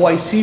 OIC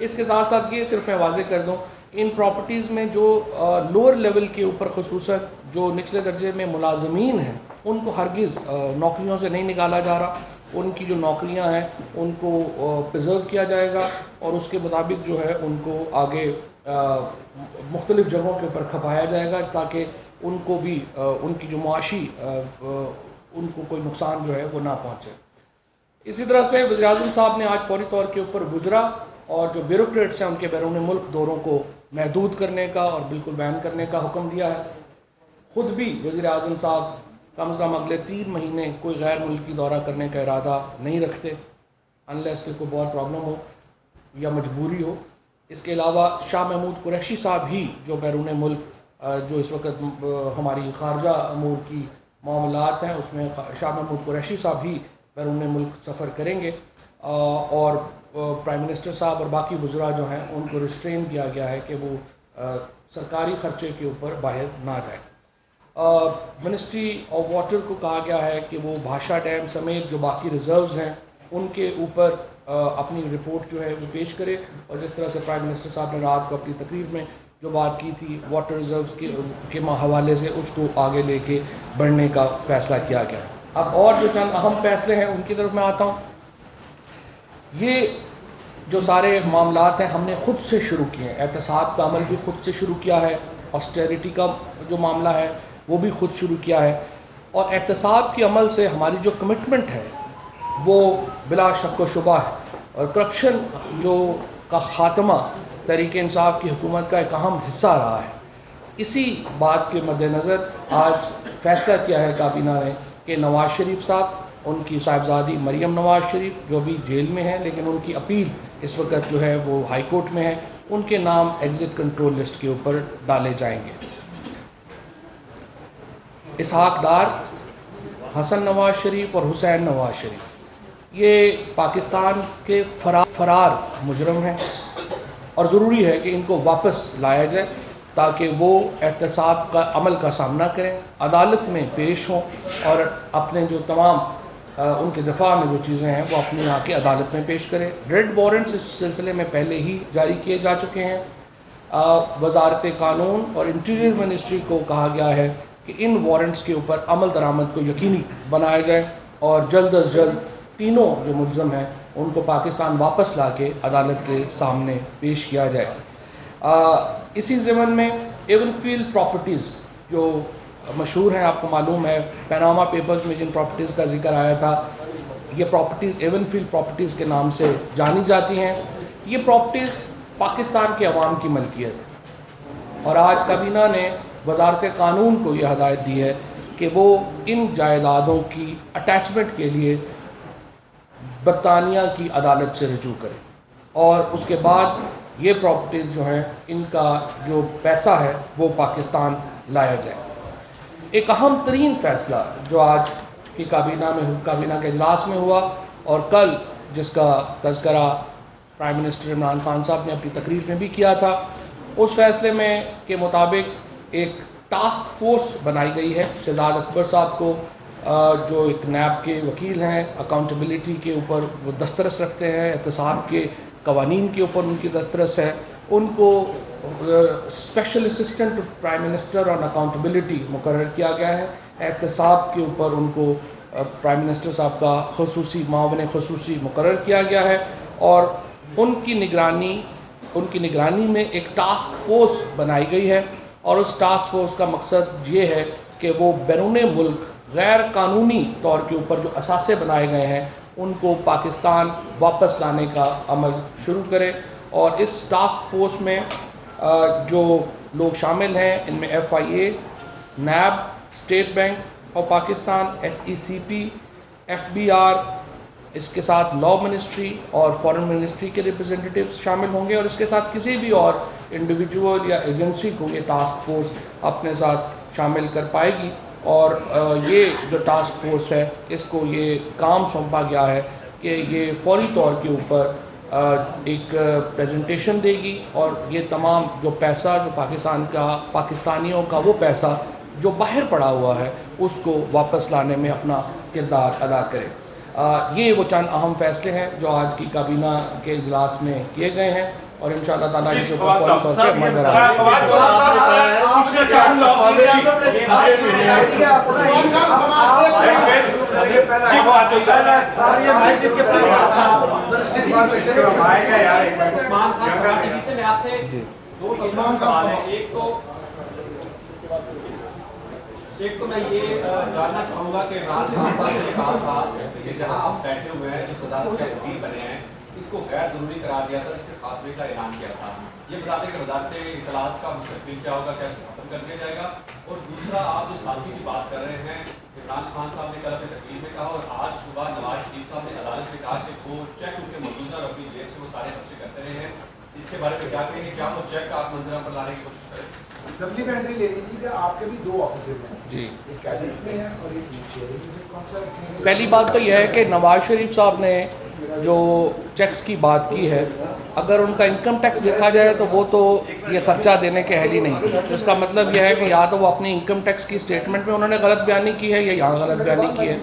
اس کے ساتھ ساتھ یہ صرف میں واضح کر دوں، ان پراپرٹیز میں جو لوور لیول کے اوپر خصوصاً جو نچلے درجے میں ملازمین ہیں ان کو ہرگز نوکریوں سے نہیں نکالا جا رہا. ان کی جو نوکریاں ہیں ان کو پرزرو کیا جائے گا اور اس کے مطابق جو ہے ان کو آگے مختلف جگہوں کے اوپر کھپایا جائے گا تاکہ ان کو بھی ان کی جو معاشی ان کو کوئی نقصان جو ہے وہ نہ پہنچے. اسی طرح سے وزیر اعظم صاحب نے آج فوری طور کے اوپر گجرا اور جو بیوروکریٹس ہیں ان کے بیرون ملک دوروں کو محدود کرنے کا اور بالکل بین کرنے کا حکم دیا ہے. خود بھی وزیر اعظم صاحب کم از کم اگلے 3 مہینے کوئی غیر ملکی دورہ کرنے کا ارادہ نہیں رکھتے انلیس کہ کوئی بہت پرابلم ہو یا مجبوری ہو. اس کے علاوہ شاہ محمود قریشی صاحب ہی جو بیرون ملک جو اس وقت ہماری خارجہ امور کی معاملات ہیں اس میں شاہ محمود قریشی صاحب ہی بیرون ملک سفر کریں گے اور پرائم منسٹر صاحب اور باقی وزراء جو ہیں ان کو ریسٹرین کیا گیا ہے کہ وہ سرکاری خرچے کے اوپر باہر نہ جائیں. منسٹری آف واٹر کو کہا گیا ہے کہ وہ بھاشا ڈیم سمیت جو باقی ریزروز ہیں ان کے اوپر اپنی رپورٹ جو ہے وہ پیش کرے اور جس طرح سے پرائم منسٹر صاحب نے رات کو اپنی تقریر میں جو بات کی تھی واٹر ریزروز کے حوالے سے اس کو آگے لے کے بڑھنے کا فیصلہ کیا گیا. اب اور جو چند اہم فیصلے ہیں ان کی طرف میں آتا ہوں. یہ جو سارے معاملات ہیں ہم نے خود سے شروع کیے ہیں. احتساب کا عمل بھی خود سے شروع کیا ہے, آسٹیریٹی کا جو معاملہ ہے وہ بھی خود شروع کیا ہے اور احتساب کے عمل سے ہماری جو کمٹمنٹ ہے وہ بلا شک و شبہ ہے اور کرپشن جو کا خاتمہ تحریک انصاف کی حکومت کا ایک اہم حصہ رہا ہے. اسی بات کے مد نظر آج فیصلہ کیا ہے کابینہ نے کہ نواز شریف صاحب ان کی صاحبزادی مریم نواز شریف جو بھی جیل میں ہیں لیکن ان کی اپیل اس وقت جو ہے وہ ہائی کورٹ میں ہے, ان کے نام ایگزٹ کنٹرول لسٹ کے اوپر ڈالے جائیں گے. اسحاق ڈار, حسن نواز شریف اور حسین نواز شریف یہ پاکستان کے فرار مجرم ہیں اور ضروری ہے کہ ان کو واپس لایا جائے تاکہ وہ احتساب کا عمل کا سامنا کریں, عدالت میں پیش ہوں اور اپنے جو تمام ان کے دفاع میں جو چیزیں ہیں وہ اپنے یہاں کے عدالت میں پیش کریں. ریڈ وارنٹس اس سلسلے میں پہلے ہی جاری کیے جا چکے ہیں. وزارت قانون اور انٹیریئر منسٹری کو کہا گیا ہے کہ ان وارنٹس کے اوپر عمل درآمد کو یقینی بنایا جائے اور جلد از جلد تینوں جو ملزم ہیں ان کو پاکستان واپس لا کے عدالت کے سامنے پیش کیا جائے. اسی ضمن میں ایون فیلڈ پراپرٹیز جو مشہور ہیں, آپ کو معلوم ہے پیناما پیپرز میں جن پراپرٹیز کا ذکر آیا تھا, یہ پراپرٹیز ایون فیلڈ پراپرٹیز کے نام سے جانی جاتی ہیں. یہ پراپرٹیز پاکستان کے عوام کی ملکیت ہے اور آج کابینہ نے وزارت قانون کو یہ ہدایت دی ہے کہ وہ ان جائیدادوں کی اٹیچمنٹ کے لیے برطانیہ کی عدالت سے رجوع کرے اور اس کے بعد یہ پراپرٹیز جو ہیں ان کا جو پیسہ ہے وہ پاکستان لایا جائے. ایک اہم ترین فیصلہ جو آج کی کابینہ کے اجلاس میں ہوا اور کل جس کا تذکرہ پرائم منسٹر عمران خان صاحب نے اپنی تقریر میں بھی کیا تھا, اس فیصلے میں کے مطابق ایک ٹاسک فورس بنائی گئی ہے. شہزاد اکبر صاحب کو جو ایک نیب کے وکیل ہیں, اکاؤنٹیبلٹی کے اوپر وہ دسترس رکھتے ہیں, احتساب کے قوانین کے اوپر ان کی دسترس ہے, ان کو اسپیشل اسسٹنٹ پرائم منسٹر آن اکاؤنٹیبلٹی مقرر کیا گیا ہے. احتساب کے اوپر ان کو پرائم منسٹر صاحب کا خصوصی معاون خصوصی مقرر کیا گیا ہے اور ان کی نگرانی میں ایک ٹاسک فورس بنائی گئی ہے اور اس ٹاسک فورس کا مقصد یہ ہے کہ وہ بیرون ملک غیر قانونی طور کے اوپر جو اثاثے بنائے گئے ہیں ان کو پاکستان واپس لانے کا عمل شروع کرے. اور اس ٹاسک فورس میں جو لوگ شامل ہیں ان میں FIA, NAB, state bank of Pakistan, SECP, FBR, اس کے ساتھ لا منسٹری اور فارن منسٹری کے ریپرزینٹیٹیوز شامل ہوں گے اور اس کے ساتھ کسی بھی اور انڈیویجول یا ایجنسی کو یہ ٹاسک فورس اپنے ساتھ شامل کر پائے گی. اور یہ جو ٹاسک فورس ہے اس کو یہ کام سونپا گیا ہے کہ یہ فوری طور کے اوپر ایک پریزنٹیشن دے گی اور یہ تمام جو پیسہ جو پاکستانیوں کا وہ پیسہ جو باہر پڑا ہوا ہے اس کو واپس لانے میں اپنا کردار ادا کرے. یہ وہ چند اہم فیصلے ہیں جو آج کی کابینہ کے اجلاس میں کیے گئے ہیں اور انشاءاللہ تعالیٰ اس کے اوپر فوری طور سے عمل ایک تو میں یہ جاننا چاہوں گا کہ عمران خان صاحب نے کہا تھا کہ جہاں آپ بیٹھے ہوئے ہیں جو صدارت کے وزیر بنے ہیں اس کو غیر ضروری قرار دیا تھا، اس کے خاتمے کا اعلان کیا تھا. یہ بتاتے کہ وزارت اطلاعات کا مستقبل کیا ہوگا، کیا اس کو ختم کر دیا جائے گا؟ اور دوسرا، آپ جو سالگی کی بات کر رہے ہیں، عمران خان صاحب نے کل اپنی تقریر میں کہا اور آج صبح نواز شریف صاحب نے عدالت سے کہا کہ وہ چیک ان کے موجود ہیں اور اپنی جیب سے وہ سارے خرچے کرتے رہے ہیں. اس کے بارے میں کیا کہیں گے؟ کیا وہ چیک آپ منظر پر لانے کی کوشش کریں؟ سپلیمنٹری لے لیجیے کہ آپ کے بھی 2 آفیسر ہیں جی. ایک کیبنٹ میں ہے اور ایک نیچے ہے، اسے کون سا رکھیں گے؟ پہلی بات تو یہ ہے کہ نواز شریف صاحب نے جو چیکس کی بات کی ہے، اگر ان کا انکم ٹیکس دیکھا جائے تو وہ تو یہ خرچہ دینے کے اہل ہی نہیں. اس کا مطلب یہ ہے کہ یا تو وہ اپنی انکم ٹیکس کی اسٹیٹمنٹ میں انہوں نے غلط بیانی کی ہے یا یہاں غلط بیانی کی ہے.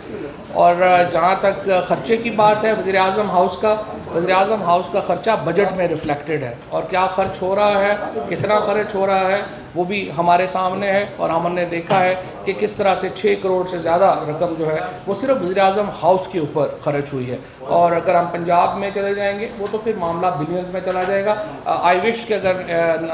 اور جہاں تک خرچے کی بات ہے وزیر اعظم ہاؤس کا خرچہ بجٹ میں ریفلیکٹڈ ہے اور کیا خرچ ہو رہا ہے، کتنا خرچ ہو رہا ہے وہ بھی ہمارے سامنے ہے اور ہم نے دیکھا ہے کہ کس طرح سے 6 کروڑ سے زیادہ رقم جو ہے وہ صرف وزیر اعظم ہاؤس کے اوپر خرچ ہوئی ہے. اور اگر ہم پنجاب میں چلے جائیں گے وہ تو پھر معاملہ بلینز میں چلا جائے گا. آئی وش کہ اگر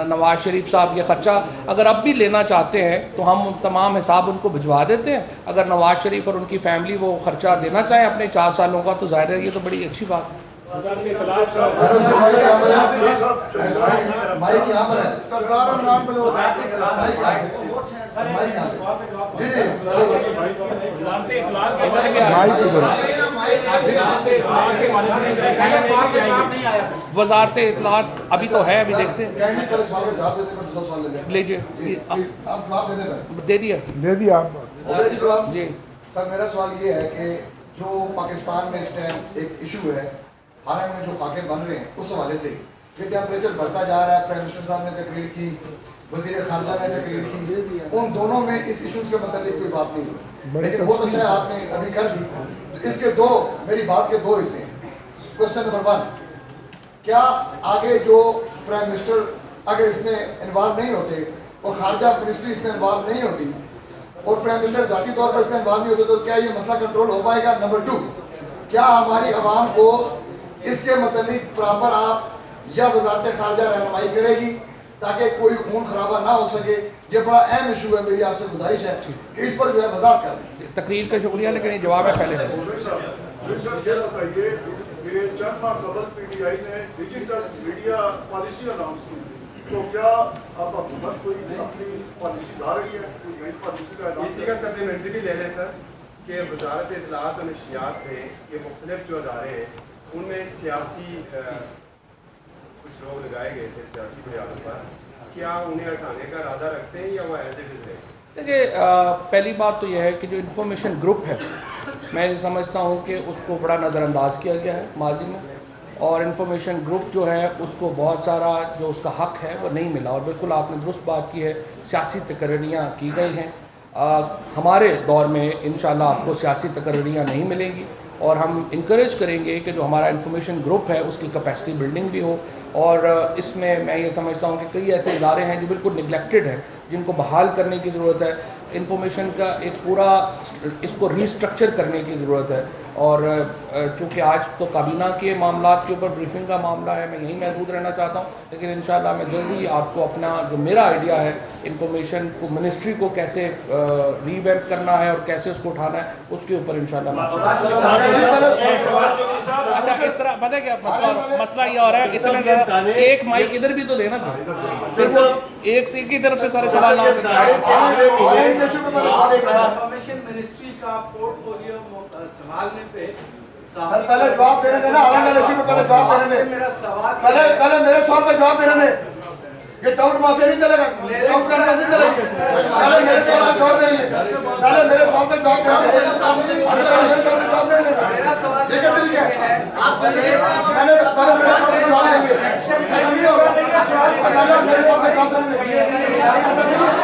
نواز شریف صاحب یہ خرچہ اگر اب بھی لینا چاہتے ہیں تو ہم تمام حساب ان کو بھجوا دیتے ہیں. اگر نواز شریف اور ان کی فیملی وہ خرچہ دینا چاہیں اپنے 4 سالوں کا تو ظاہر ہے یہ تو بڑی اچھی بات ہے. وزارت اطلاعات ابھی تو ہے، ابھی دیکھتے ہیں. لیجیے دے دیا جی. سر میرا سوال یہ ہے کہ جو پاکستان میں اس ٹائم ایک ایشو ہے، حالانکہ میں جو خاکے بن رہے ہیں اس حوالے سے یہ ٹیمپریچر بڑھتا جا رہا ہے. پرائم منسٹر صاحب نے تقریر کی، وزیر خارجہ نے تقریر کی، ان دونوں میں اس ایشوز کے متعلق کوئی بات نہیں ہوئی، لیکن بہت اچھا ہے آپ نے ابھی کر دی. اس کے میری بات کے 2 حصے ہیں. کوشچن نمبر 1، کیا آگے جو پرائم منسٹر اگر اس میں انوالو نہیں ہوتے اور خارجہ منسٹری اس میں انوالو نہیں ہوتی اور پرائم منسٹر ذاتی طور پر اس میں انوالو نہیں ہوتے تو کیا یہ مسئلہ کنٹرول ہو پائے گا؟ نمبر 2، کیا ہماری عوام کو اس کے متعلق پراپر آپ یا وزارت خارجہ رہنمائی کرے گی تاکہ کوئی خون خرابہ نہ ہو سکے؟ یہ بڑا اہم ایشو ہے، میری آپ سے گزارش ہے کہ اس پر جو ہے وضاحت کر دیں. تقریر کا شکریہ، لیکن یہ جواب ہے پہلے سے. چند ماہ قبل پی ٹی آئی نے ڈیجیٹل میڈیا پالیسی اناؤنس کی، تو کیا اب حکومت کوئی اپنی پالیسی لا رہی ہے، کوئی نئی پالیسی کا اعلان؟ اسی کا سپلیمنٹری بھی لے لیں سر کہ وزارت اطلاعات و نشریات میں یہ مختلف جو ادارے ہیں ان میں سیاسی کچھ لوگ لگائے گئے تھے سیاسی بنیادوں پر، کیا انہیں ہٹانے کا ارادہ رکھتے ہیں یا وہ ایز اٹ از رہے؟ دیکھیے، پہلی بات تو یہ ہے کہ جو انفارمیشن گروپ ہے میں سمجھتا ہوں کہ اس کو بڑا نظر انداز کیا گیا ہے ماضی میں، اور انفارمیشن گروپ جو ہے اس کو بہت سارا جو اس کا حق ہے وہ نہیں ملا. اور بالکل آپ نے درست بات کی ہے، سیاسی تقرریاں کی گئی ہیں. ہمارے دور میں انشاءاللہ آپ کو سیاسی تقرریاں نہیں ملیں گی اور ہم انکریج کریں گے کہ جو ہمارا انفارمیشن گروپ ہے اس کی کیپیسٹی بلڈنگ بھی ہو. اور اس میں یہ سمجھتا ہوں کہ کئی ایسے ادارے ہیں جو بالکل نگلیکٹڈ ہیں جن کو بحال کرنے کی ضرورت ہے. انفارمیشن کا ایک پورا اس کو ریسٹرکچر کرنے کی ضرورت ہے. اور چونکہ آج تو کابینہ کے معاملات کے اوپر بریفنگ کا معاملہ ہے، میں یہیں محدود رہنا چاہتا ہوں، لیکن انشاءاللہ میں جلدی آپ کو اپنا جو میرا آئیڈیا ہے انفارمیشن کو منسٹری کو کیسے ری ویمپ کرنا ہے اور کیسے اس کو اٹھانا ہے اس کے اوپر انشاءاللہ. اچھا، اس طرح پتہ ہے کیا مسئلہ یہ ہو رہا ہے، اس میں ایک مائک ادھر بھی تو دینا تھا، پھر وہ ایک کی طرف سے سارے سوال نہ انفارمیشن منسٹری کا پورٹ فولیو سنبھالنے پہ سر پہلے جواب دینے دینا، حالانکہ الیکشن میں پہلے جواب دینے دیں. میرا سوال پہلے میرے سوال پہ جواب دینے دیں. یہ ڈاؤٹ مافیا نہیں چلے گا، ڈاؤٹ کرنے نہیں چلے گی. پہلے میرے سوال پہ جواب دیں گے، پہلے میرے سوال پہ جواب دیں گے. میرا سوال پہ جواب دیں گے. یہ کیا طریقہ ہے؟ میں نے پہلے میرے سوال پہ جواب دیں گے. ایسا نہیں ہوگا، پہلے میرے سوال پہ جواب دیں گے. ایسا نہیں ہوگا.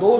2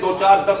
2-4-10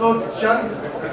2,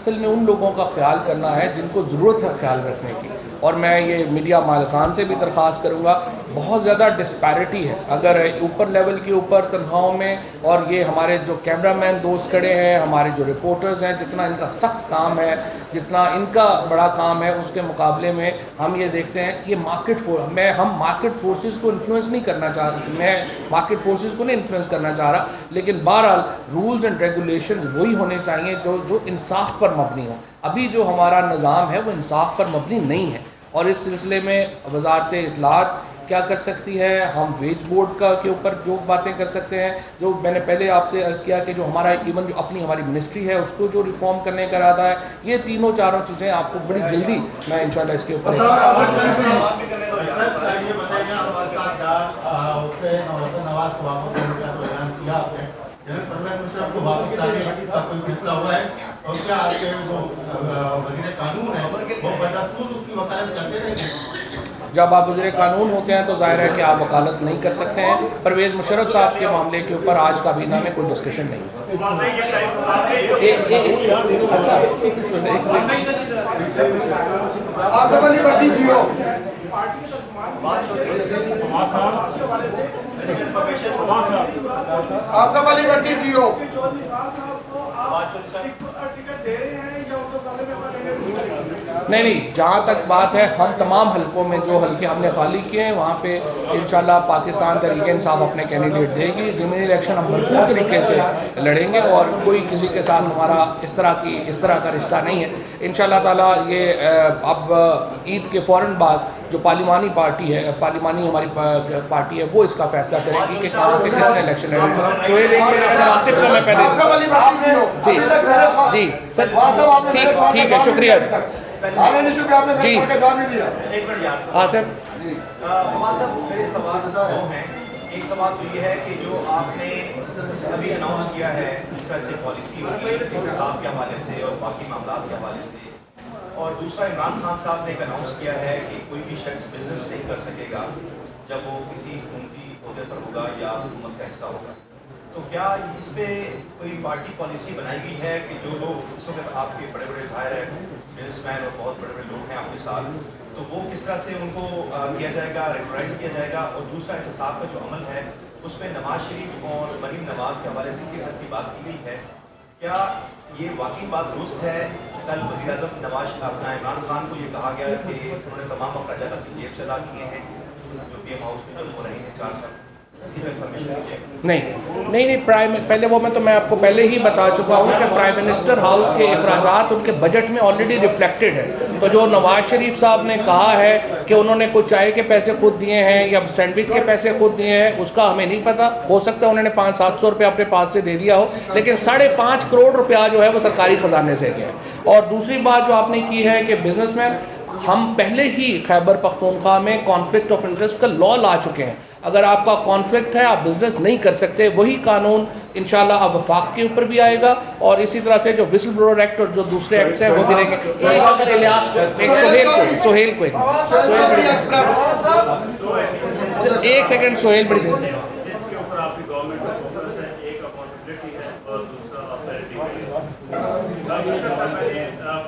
اصل میں ان لوگوں کا خیال کرنا ہے جن کو ضرورت ہے خیال رکھنے کی. اور میں یہ میڈیا مالکان سے بھی درخواست کروں گا, بہت زیادہ ڈسپیرٹی ہے. اگر اوپر لیول کے اوپر تنخواہوں میں, اور یہ ہمارے جو کیمرہ مین دوست کھڑے ہیں, ہمارے جو رپورٹرز ہیں, جتنا ان کا سخت کام ہے, جتنا ان کا بڑا کام ہے, اس کے مقابلے میں ہم یہ دیکھتے ہیں یہ ہم مارکیٹ فورسز کو انفلوئنس نہیں کرنا چاہ رہے, میں مارکیٹ فورسز کو نہیں انفلوئنس کرنا چاہ رہا, لیکن بہرحال رولز اینڈ ریگولیشن وہی ہونے چاہیے جو انصاف پر مبنی ہوں. ابھی جو ہمارا نظام ہے وہ انصاف پر مبنی نہیں ہے, اور اس سلسلے میں وزارت اطلاعات کیا کر سکتی ہے, ہم ویج بورڈ کے اوپر جو باتیں کر سکتے ہیں, جو میں نے پہلے آپ سے عرض کیا کہ جو ہمارا ایون جو اپنی ہماری منسٹری ہے اس کو جو ریفارم کرنے کا ارادہ ہے, یہ تینوں چاروں چیزیں آپ کو بڑی جلدی میں انشاءاللہ اس کے اوپر جب آپ وزیر قانون ہوتے ہیں تو ظاہر ہے کہ آپ وکالت نہیں کر سکتے ہیں. پرویز مشرف صاحب کے معاملے کے اوپر آج کابینہ میں کوئی ڈسکشن نہیں. نہیں, جہاں تک بات ہے ہم تمام حلقوں میں جو حلقے ہم نے خالی کیے ہیں وہاں پہ انشاءاللہ پاکستان تحریک انصاف اپنے کینڈیڈیٹ دے گی. ضمنی الیکشن ہم بھرپور طریقے سے لڑیں گے, اور کوئی کسی کے ساتھ ہمارا اس طرح کا رشتہ نہیں ہے انشاءاللہ تعالیٰ. یہ اب عید کے فوراً بعد جو پارلیمانی پارٹی ہے, پارلیمانی ہماری پارٹی ہے, وہ اس کا فیصلہ کرے گی کہ کہاں سے کس نے الیکشن لڑنا. آصف کا میں پہلے جی سر ٹھیک ہے, شکریہ جی آصف. ایک سوال تو یہ ہے کہ جو آپ نے ابھی اناؤنس کیا ہے اس طرح سے پالیسی ہوگی انتخاب کے حوالے سے اور باقی معاملات کے حوالے سے, اور دوسرا عمران خان صاحب نے ایک اناؤنس کیا ہے کہ کوئی بھی شخص بزنس نہیں کر سکے گا جب وہ کسی حکومتی عہدے پر ہوگا یا حکومت کا حصہ ہوگا. تو کیا اس پہ کوئی پارٹی پالیسی بنائی گئی ہے کہ جو لوگ اس وقت آپ کے بڑے بڑے ظاہر ہے بزنس مین اور بہت بڑے بڑے لوگ ہیں آپ کے ساتھ, تو وہ کس طرح سے ان کو کیا جائے گا, ریگولرائز کیا جائے گا. اور دوسرا احتساب کا جو عمل ہے اس میں نواز شریف اور مریم نواز کے حوالے سے کیسز کی بات کی گئی ہے, کیا یہ واقعی بات درست ہے؟ کل وزیر اعظم نواز اپنا عمران خان کو یہ کہا گیا کہ انہوں نے تمام اخراجات اپنی جیب سے ادا کیے ہیں جو پی ایم ہاؤس میں جب ہو رہے ہیں 4 سال. نہیں, پہلے وہ میں آپ کو پہلے ہی بتا چکا ہوں کہ پرائم منسٹر ہاؤس کے اخراجات ان کے بجٹ میں آلریڈی ریفلیکٹڈ ہے. تو جو نواز شریف صاحب نے کہا ہے کہ انہوں نے کچھ چائے کے پیسے خود دیے ہیں یا سینڈوچ کے پیسے خود دیے ہیں, اس کا ہمیں نہیں پتا. ہو سکتا ہے انہوں نے 500-700 روپے اپنے پاس سے دے دیا ہو, لیکن 5.5 کروڑ روپیہ جو ہے وہ سرکاری خزانے سے گیا. اور دوسری بات جو آپ نے کی ہے کہ بزنس مین, ہم پہلے ہی خیبر پختونخوا میں کانفلکٹ آف انٹرسٹ کا لا لا چکے ہیں. اگر آپ کا کانفلکٹ ہے, آپ بزنس نہیں کر سکتے, وہی قانون انشاءاللہ اب وفاق کے اوپر بھی آئے گا, اور اسی طرح سے جو وسل بلور ایکٹ اور جو دوسرے ایکٹس ہیں وہ بھی لیں گے. سہیل کو ایک سیکنڈ, سہیل بڑی دیر سے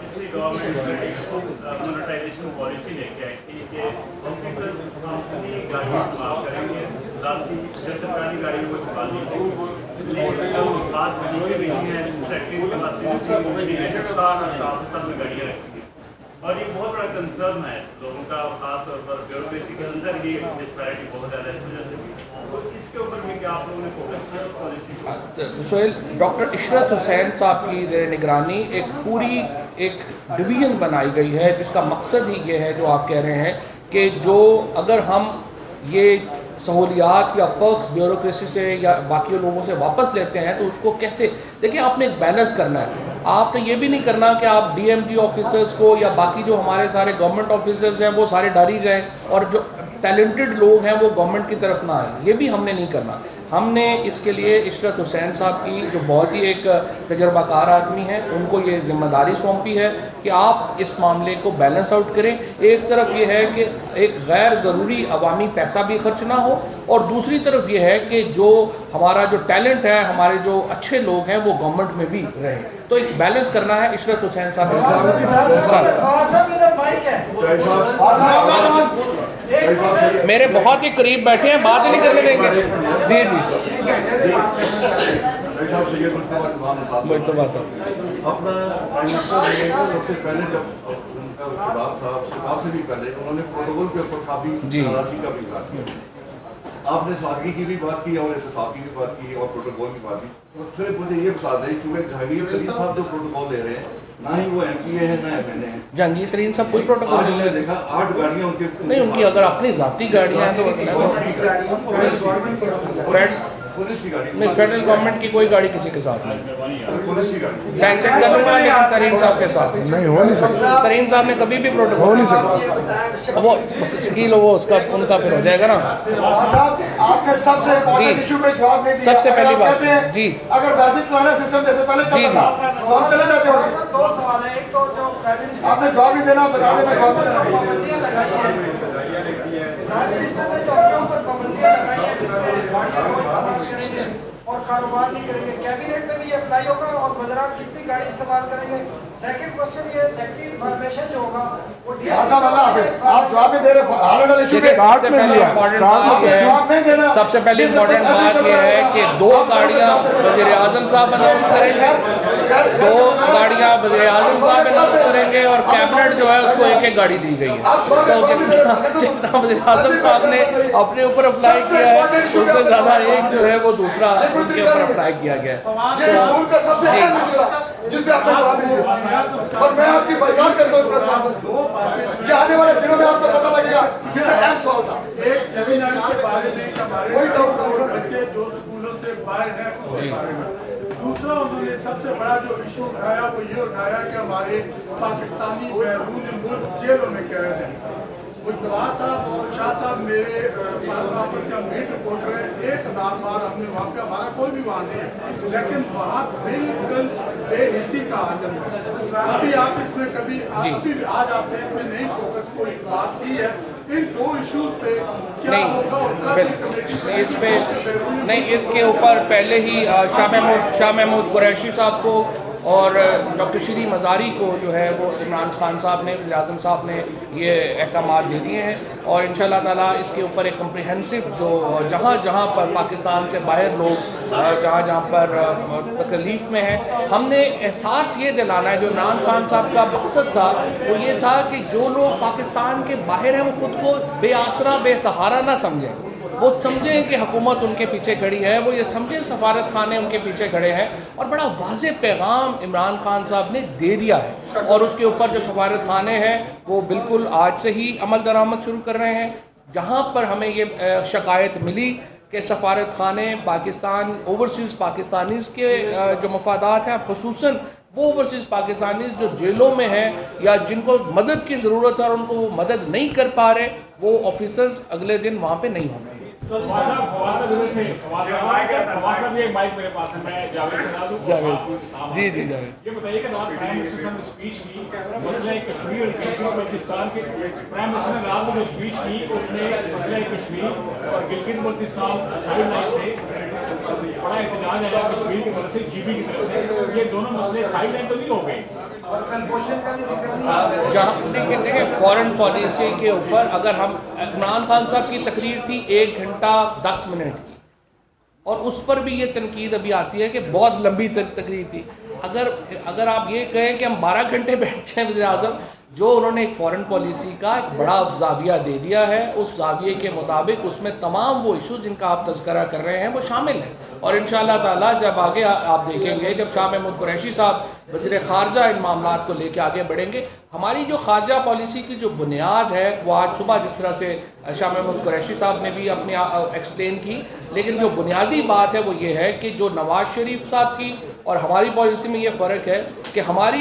پچھلی گورنمنٹ مونیٹائزیشن پالیسی لے کے آئی تھی کہ آفیسر اپنی گاڑیاں استعمال کریں گے, جب سرکاری گاڑی کو استعمال نہیں کریں گے, لیکن بات بنی کے نہیں ہے. سیکٹری کے پاس میں گاڑیاں رکھیں گے, اور یہ بہت بڑا کنسرن ہے لوگوں کا, خاص طور پر بیوروکریسی کے اندر یہ ڈسپیرٹی بہت زیادہ ہو جاتی ہے. اس کے اوپر بھی کیا آپ لوگوں نے فوکس کیا پالیسی؟ سہیل, ڈاکٹر عشرت حسین صاحب کی زیر نگرانی ایک پوری ایک ڈویژن بنائی گئی ہے, جس کا مقصد ہی یہ ہے جو آپ کہہ رہے ہیں کہ جو اگر ہم یہ سہولیات یا پرکس بیوروکریسی سے یا باقی لوگوں سے واپس لیتے ہیں تو اس کو کیسے دیکھیں, آپ نے ایک بیلنس کرنا ہے. آپ نے یہ بھی نہیں کرنا کہ آپ ڈی ایم جی آفیسرز کو یا باقی جو ہمارے سارے گورنمنٹ آفیسرز ہیں وہ سارے ڈری جائیں, اور جو ٹیلنٹڈ لوگ ہیں وہ گورنمنٹ کی طرف نہ آئیں. یہ بھی ہم نے نہیں کرنا. ہم نے اس کے لیے عشرت حسین صاحب کی جو بہت ہی ایک تجربہ کار آدمی ہیں ان کو یہ ذمہ داری سونپی ہے کہ آپ اس معاملے کو بیلنس آؤٹ کریں. ایک طرف یہ ہے کہ ایک غیر ضروری عوامی پیسہ بھی خرچ نہ ہو اور دوسری طرف یہ ہے کہ جو ہمارا جو ٹیلنٹ ہے ہمارے جو اچھے لوگ ہیں وہ گورنمنٹ میں بھی رہیں. تو ایک بیلنس کرنا ہے. عشرت حسین صاحب میرے بہت ہی قریب بیٹھے ہیں, بات ہی نہیں کرنے دیں گے. جی اپنا سب سے پہلے جب صاحب سے بھی پہلے انہوں نے پروٹوکول کے اوپر کافی ناراضگی کا بھی اظہار کیا. آپ نے سادگی کی بھی بات کی اور احتساب کی بھی بات کی اور پروٹوکول کی بات کی. صرف مجھے یہ بتا دیں کیونکہ جہانگیر ترین صاحب جو پروٹوکول دے رہے ہیں نہ ہی وہ ایم پی اے ہیں نہ ایم این اے ہیں. جہانگیر ترین صاحب کوئی پروٹوکول آج میں نے دیکھا 8 گاڑیاں ان کے نہیں, ان کی اگر اپنی ذاتی گاڑیاں ہیں تو پولیس کی گاڑی نہیں, فیڈرل گورنمنٹ کی کوئی گاڑی کسی کے ساتھ نہیں. پولیس کی گاڑی میں چیک کروں گا لیکن ترین صاحب کے ساتھ نہیں ہو نہیں سکتا. ترین صاحب نے کبھی بھی پروٹوکول ہو نہیں سکتا. وہ شکیل وہ اس کا ان کا پھر ہو جائے گا نا. آپ نے سب سے امپورٹنٹ ایشو پہ جواب نہیں دیا. سب سے پہلی بات جی اگر بیسک پلانا سسٹم جیسے پہلے چلتا تھا تو ہم چلے جاتے ہوں. 2 سوال ہے. ایک تو جو آپ نے جواب نہیں دینا بتا دیں, میں جواب نہیں دینا. پابندیاں لگائی ہیں پرائم منسٹر نے جو اپنے اوپر پابندیاں لگائی ہیں جس میں گاڑیاں روز استعمال کریں گے اور کاروبار نہیں کریں گے, کیبنٹ میں بھی یہ اپلائی ہوگا اور وزرات کتنی گاڑی استعمال کریں گے. سیکنڈ کوشچن یہ سیکٹری انفارمیشن جو ہوگا وہ آپ جواب نہیں دے رہے. سب سے پہلی امپورٹنٹ بات یہ ہے کہ 2 گاڑیاں وزیر اعظم صاحب اناؤنس کریں گے, 2 گاڑیاں وزیر اعظم صاحب اناؤنس کریں گے اور کیبنٹ جو ہے اس کو ایک گاڑی دی گئی ہے. تو جتنا وزیر اعظم صاحب نے اپنے اوپر اپلائی کیا ہے اس سے زیادہ ایک جو ہے وہ دوسرا ان کے اوپر اپلائی کیا گیا ہے. جس پہ آپ نے جواب نہیں دیا اور میں آپ کی بائیکاٹ کرتا ہوں پریس کانفرنس. یہ آنے والے دنوں میں آپ کو پتہ لگے گا کتنا اہم سوال تھا. ایک زمینار کے بارے میں ہمارے بچے جو اسکولوں سے باہر ہیں اس کے بارے میں. دوسرا انہوں نے سب سے بڑا جو ایشو اٹھایا وہ یہ اٹھایا کہ ہمارے پاکستانی بیرون ملک جیلوں میں قید ہیں. مجتبا صاحب اور شاہ صاحب میرے پاس آفس کا میٹ رپورٹر ہے. 1000 بار ہم نے وہاں پہ, ہمارا کوئی بھی وہاں نہیں ہے, لیکن وہاں بالکل بے حسی کا عالم ہے. ابھی آپ اس میں کبھی آج آپ نے اس میں نہیں فوکس کوئی بات کی ہے ان 2 ایشوز پہ کیا ہوگا اور اس پہ نہیں, اس کے اوپر پہلے ہی شاہ محمود قریشی صاحب کو اور ڈاکٹر شری مزاری کو جو ہے وہ عمران خان صاحب نے, وزیر اعظم صاحب نے یہ احکامات دے دیے ہیں اور انشاءاللہ تعالیٰ اس کے اوپر ایک کمپریہنسو جو جہاں جہاں پر پاکستان سے باہر لوگ جہاں جہاں پر تکلیف میں ہیں, ہم نے احساس یہ دلانا ہے. جو عمران خان صاحب کا مقصد تھا وہ یہ تھا کہ جو لوگ پاکستان کے باہر ہیں وہ خود کو بے آسرا بے سہارا نہ سمجھیں, وہ سمجھیں کہ حکومت ان کے پیچھے کھڑی ہے, وہ یہ سمجھیں سفارت خانے ان کے پیچھے کھڑے ہیں. اور بڑا واضح پیغام عمران خان صاحب نے دے دیا ہے اور اس کے اوپر جو سفارت خانے ہیں وہ بالکل آج سے ہی عمل درآمد شروع کر رہے ہیں. جہاں پر ہمیں یہ شکایت ملی کہ سفارت خانے پاکستان اوورسیز پاکستانیز کے جو مفادات ہیں, خصوصاً وہ اوورسیز پاکستانیز جو جیلوں میں ہیں یا جن کو مدد کی ضرورت ہے اور ان کو وہ مدد نہیں کر پا رہے, وہ آفیسرز اگلے دن وہاں پہ نہیں ہوں گے. جی جی جاوید, یہ بتائیے کہ رات پرائم منسٹر نے اسپیچ کی مسئلہ کشمیر اور گلگت بلتستان کے, پرائم منسٹر نے رات میں جو اسپیچ کی اس میں مسئلہ کشمیر اور گلگت بلتستان سائیڈ لائن سے بڑا احتجاج آیا کشمیر کی طرف سے, جی بی کی طرف سے. یہ دونوں مسئلے سائیڈ لائن تو نہیں ہو گئے. دیکھیں فورن پالیسی کے اوپر اگر ہم, عمران خان صاحب کی تقریر تھی 1 گھنٹہ 10 منٹ کی اور اس پر بھی یہ تنقید ابھی آتی ہے کہ بہت لمبی تقریر تھی. اگر آپ یہ کہیں کہ ہم 12 گھنٹے بیٹھے ہیں, وزیر اعظم جو انہوں نے ایک فورن پالیسی کا ایک بڑا زاویہ دے دیا ہے, اس زاویے کے مطابق اس میں تمام وہ ایشوز جن کا آپ تذکرہ کر رہے ہیں وہ شامل ہیں. اور انشاءاللہ تعالیٰ جب آگے آپ دیکھیں گے جب شاہ محمود قریشی صاحب وزیر خارجہ ان معاملات کو لے کے آگے بڑھیں گے, ہماری جو خارجہ پالیسی کی جو بنیاد ہے وہ آج صبح جس طرح سے شاہ محمود قریشی صاحب نے بھی اپنے ایکسپلین کی, لیکن جو بنیادی بات ہے وہ یہ ہے کہ جو نواز شریف صاحب کی اور ہماری پالیسی میں یہ فرق ہے کہ ہماری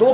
2